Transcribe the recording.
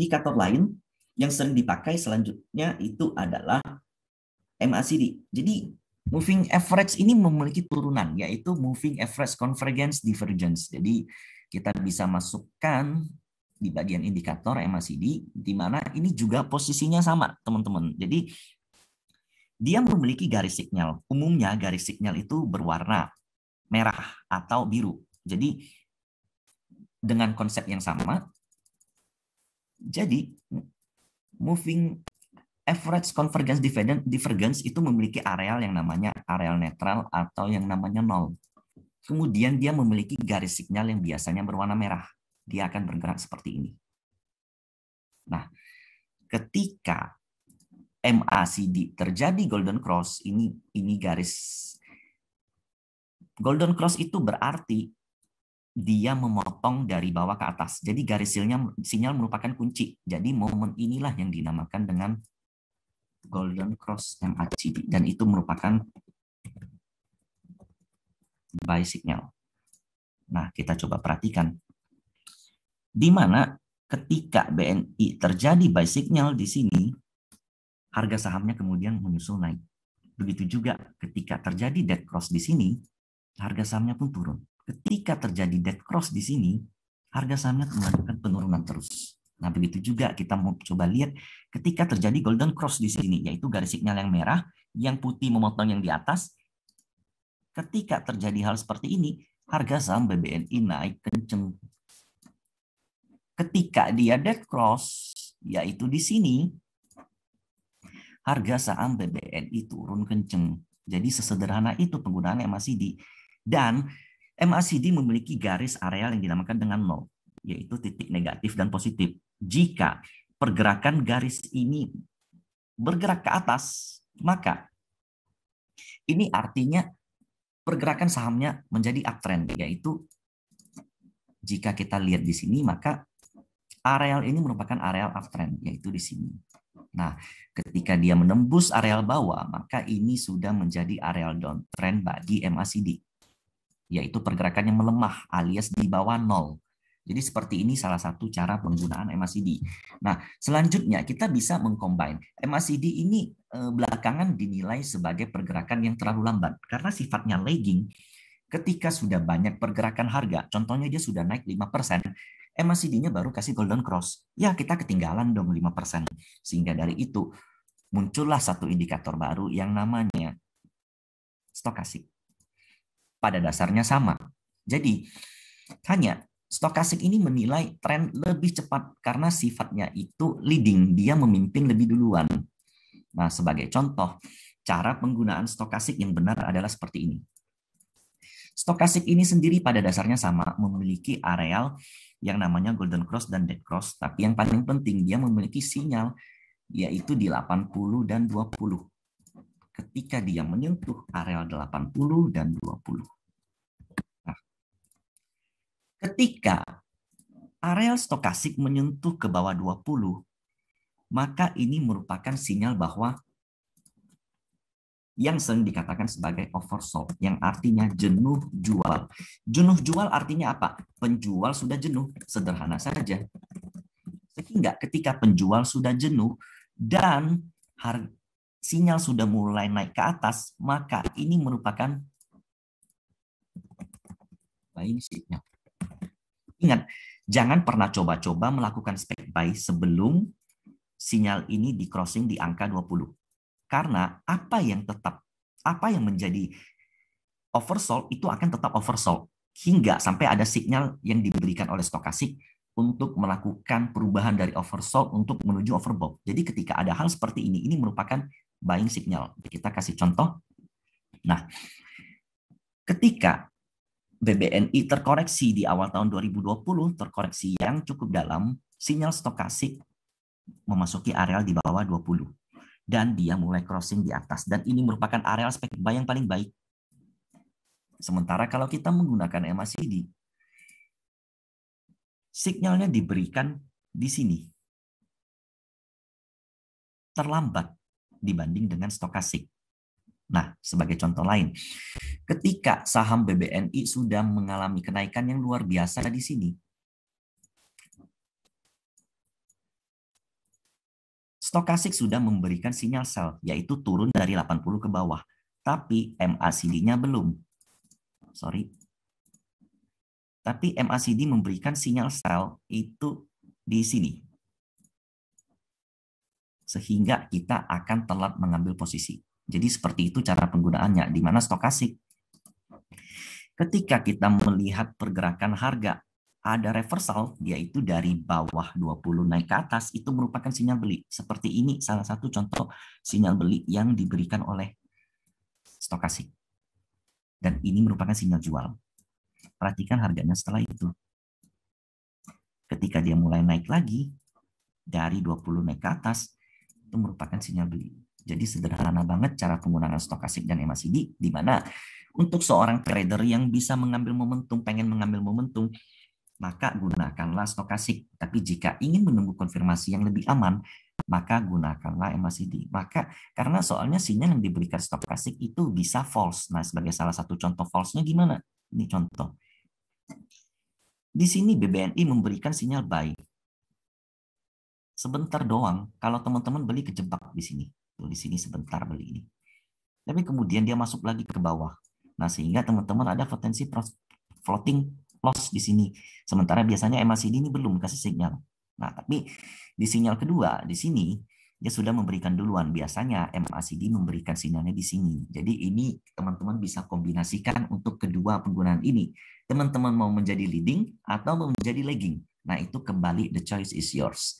indikator lain yang sering dipakai selanjutnya itu adalah MACD. Jadi moving average ini memiliki turunan, yaitu moving average convergence divergence. Jadi kita bisa masukkan di bagian indikator MACD, di mana ini juga posisinya sama, teman-teman. Jadi dia memiliki garis sinyal. Umumnya garis sinyal itu berwarna merah atau biru. Jadi dengan konsep yang sama, jadi moving average convergence divergence itu memiliki areal yang namanya areal netral atau yang namanya nol. Kemudian dia memiliki garis sinyal yang biasanya berwarna merah. Dia akan bergerak seperti ini. Nah, ketika MACD terjadi golden cross, ini garis golden cross itu berarti dia memotong dari bawah ke atas. Jadi garis sinyal merupakan kunci. Jadi momen inilah yang dinamakan dengan golden cross MACD, dan itu merupakan buy signal. Nah, kita coba perhatikan. Di mana ketika BNI terjadi buy signal di sini, harga sahamnya kemudian menyusul naik. Begitu juga ketika terjadi dead cross di sini, harga sahamnya pun turun. Ketika terjadi dead cross di sini, harga sahamnya melakukan penurunan terus. Nah, begitu juga kita mau coba lihat ketika terjadi golden cross di sini, yaitu garis sinyal yang merah, yang putih memotong yang di atas. Ketika terjadi hal seperti ini, harga saham BBNI naik kenceng. Ketika dia dead cross, yaitu di sini, harga saham BBNI turun kenceng. Jadi sesederhana itu penggunaan MACD. Dan MACD memiliki garis areal yang dinamakan dengan nol, yaitu titik negatif dan positif. Jika pergerakan garis ini bergerak ke atas, maka ini artinya pergerakan sahamnya menjadi uptrend, yaitu jika kita lihat di sini, maka areal ini merupakan areal uptrend, yaitu di sini. Nah, ketika dia menembus areal bawah, maka ini sudah menjadi areal downtrend bagi MACD, yaitu pergerakan yang melemah alias di bawah nol. Jadi seperti ini salah satu cara penggunaan MACD. Nah, selanjutnya kita bisa mengcombine. MACD ini belakangan dinilai sebagai pergerakan yang terlalu lambat karena sifatnya lagging. Ketika sudah banyak pergerakan harga, contohnya dia sudah naik 5%, MACD-nya baru kasih golden cross. Ya, kita ketinggalan dong 5%. Sehingga dari itu muncullah satu indikator baru yang namanya stokastik. Pada dasarnya sama. Jadi, hanya stokastik ini menilai tren lebih cepat karena sifatnya itu leading, dia memimpin lebih duluan. Nah, sebagai contoh, cara penggunaan stokastik yang benar adalah seperti ini. Stokastik ini sendiri pada dasarnya sama, memiliki areal yang namanya golden cross dan dead cross, tapi yang paling penting dia memiliki sinyal yaitu di 80 dan 20. Ketika dia menyentuh areal 80 dan 20. Nah, ketika areal stokastik menyentuh ke bawah 20, maka ini merupakan sinyal bahwa yang sering dikatakan sebagai oversold, yang artinya jenuh jual. Jenuh jual artinya apa? Penjual sudah jenuh, sederhana saja. Sehingga ketika penjual sudah jenuh dan sinyal sudah mulai naik ke atas, maka ini merupakan buying signal. Ingat, jangan pernah coba-coba melakukan spec buy sebelum sinyal ini di crossing di angka 20. Karena apa yang menjadi oversold itu akan tetap oversold hingga sampai ada sinyal yang diberikan oleh stokastik untuk melakukan perubahan dari oversold untuk menuju overbought. Jadi ketika ada hal seperti ini merupakan buying signal. Kita kasih contoh. Nah, ketika BBNI terkoreksi di awal tahun 2020, terkoreksi yang cukup dalam, sinyal stokastik memasuki areal di bawah 20. Dan dia mulai crossing di atas. Dan ini merupakan areal spek buy yang paling baik. Sementara kalau kita menggunakan MACD, sinyalnya diberikan di sini. Terlambat dibanding dengan stokastik. Nah, sebagai contoh lain, ketika saham BBNI sudah mengalami kenaikan yang luar biasa di sini, Stokastik sudah memberikan sinyal sell, yaitu turun dari 80 ke bawah. Tapi MACD-nya belum. Tapi MACD memberikan sinyal sell itu di sini. Sehingga kita akan telat mengambil posisi. Jadi seperti itu cara penggunaannya, di mana stokastik. Ketika kita melihat pergerakan harga ada reversal, yaitu dari bawah 20 naik ke atas, itu merupakan sinyal beli. Seperti ini salah satu contoh sinyal beli yang diberikan oleh stokastik. Dan ini merupakan sinyal jual. Perhatikan harganya setelah itu. Ketika dia mulai naik lagi, dari 20 naik ke atas, itu merupakan sinyal beli. Jadi sederhana banget cara penggunaan stokastik dan MACD, di mana untuk seorang trader yang bisa mengambil momentum, pengen mengambil momentum, maka gunakanlah stokastik. Tapi jika ingin menunggu konfirmasi yang lebih aman, maka gunakanlah MACD. Maka karena soalnya sinyal yang diberikan stokastik itu bisa false. Nah, sebagai salah satu contoh false-nya gimana? Ini contoh. Di sini BBNI memberikan sinyal buy. Sebentar doang. Kalau teman-teman beli kejebak di sini. Di sini sebentar beli ini. Tapi kemudian dia masuk lagi ke bawah. Nah, sehingga teman-teman ada potensi floating loss di sini. Sementara biasanya MACD ini belum kasih sinyal. Nah, tapi di sinyal kedua, di sini, dia sudah memberikan duluan. Biasanya MACD memberikan sinyalnya di sini. Jadi ini teman-teman bisa kombinasikan untuk kedua penggunaan ini. Teman-teman mau menjadi leading atau mau menjadi lagging. Nah, itu kembali the choice is yours.